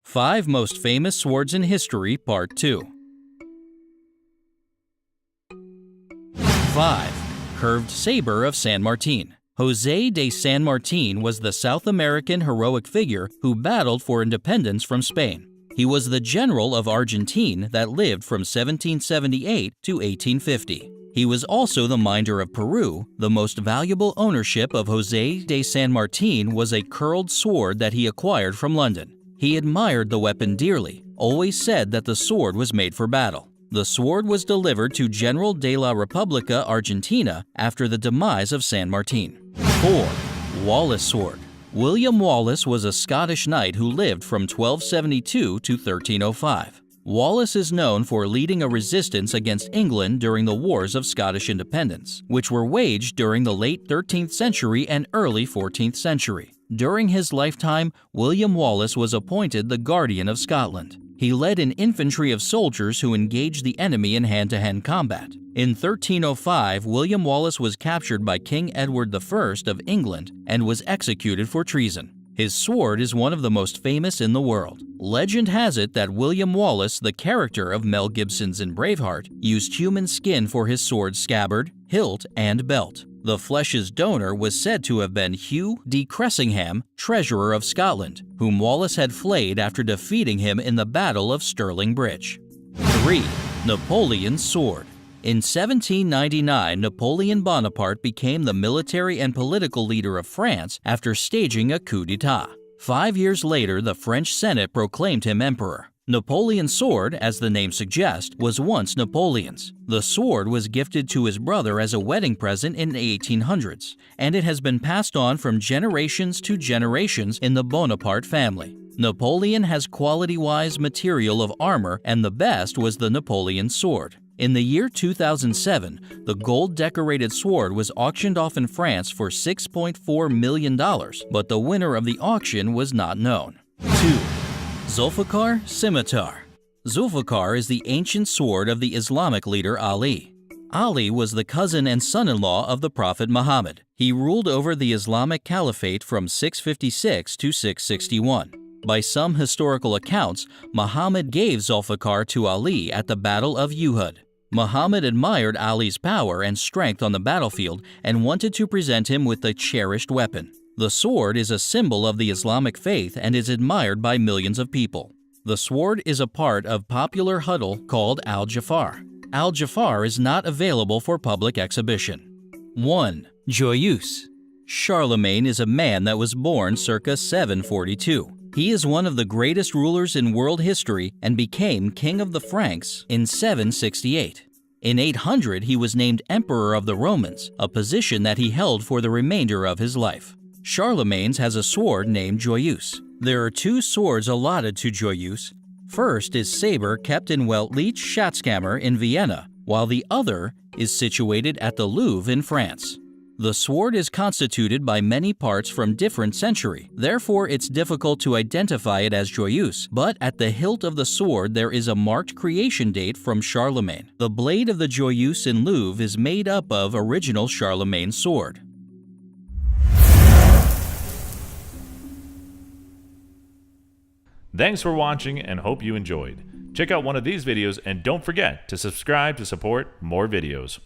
5 Most Famous Swords in History, Part 2. 5. Curved Saber of San Martin. José de San Martin was the South American heroic figure who battled for independence from Spain. He was the general of Argentine that lived from 1778 to 1850. He was also the minder of Peru. The most valuable ownership of José de San Martin was a curled sword that he acquired from London. He admired the weapon dearly, always said that the sword was made for battle. The sword was delivered to General de la República Argentina after the demise of San Martin. 4. Wallace Sword. William Wallace was a Scottish knight who lived from 1272 to 1305. Wallace is known for leading a resistance against England during the Wars of Scottish Independence, which were waged during the late 13th century and early 14th century. During his lifetime, William Wallace was appointed the Guardian of Scotland. He led an infantry of soldiers who engaged the enemy in hand-to-hand combat. In 1305, William Wallace was captured by King Edward I of England and was executed for treason. His sword is one of the most famous in the world. Legend has it that William Wallace, the character of Mel Gibson's in Braveheart, used human skin for his sword's scabbard, hilt, and belt. The flesh's donor was said to have been Hugh de Cressingham, Treasurer of Scotland, whom Wallace had flayed after defeating him in the Battle of Stirling Bridge. 3. Napoleon's Sword. In 1799, Napoleon Bonaparte became the military and political leader of France after staging a coup d'etat. 5 years later, the French Senate proclaimed him emperor. Napoleon's sword, as the name suggests, was once Napoleon's. The sword was gifted to his brother as a wedding present in the 1800s, and it has been passed on from generations to generations in the Bonaparte family. Napoleon has quality-wise material of armor, and the best was the Napoleon sword. In the year 2007, the gold-decorated sword was auctioned off in France for $6.4 million, but the winner of the auction was not known. 2. Zulfikar Scimitar. Zulfikar is the ancient sword of the Islamic leader Ali. Ali was the cousin and son-in-law of the Prophet Muhammad. He ruled over the Islamic Caliphate from 656 to 661. By some historical accounts, Muhammad gave Zulfikar to Ali at the Battle of Uhud. Muhammad admired Ali's power and strength on the battlefield and wanted to present him with the cherished weapon. The sword is a symbol of the Islamic faith and is admired by millions of people. The sword is a part of popular huddle called Al-Jafar. Al-Jafar is not available for public exhibition. 1. Joyeuse. Charlemagne is a man that was born circa 742. He is one of the greatest rulers in world history and became king of the Franks in 768. In 800, he was named Emperor of the Romans, a position that he held for the remainder of his life. Charlemagne has a sword named Joyeuse. There are 2 swords allotted to Joyeuse. First is saber kept in Weltliche Schatzkammer in Vienna, while the other is situated at the Louvre in France. The sword is constituted by many parts from different century, therefore it's difficult to identify it as Joyeuse, but at the hilt of the sword there is a marked creation date from Charlemagne. The blade of the Joyeuse in Louvre is made up of original Charlemagne sword. Thanks for watching and hope you enjoyed. Check out one of these videos and don't forget to subscribe to support more videos.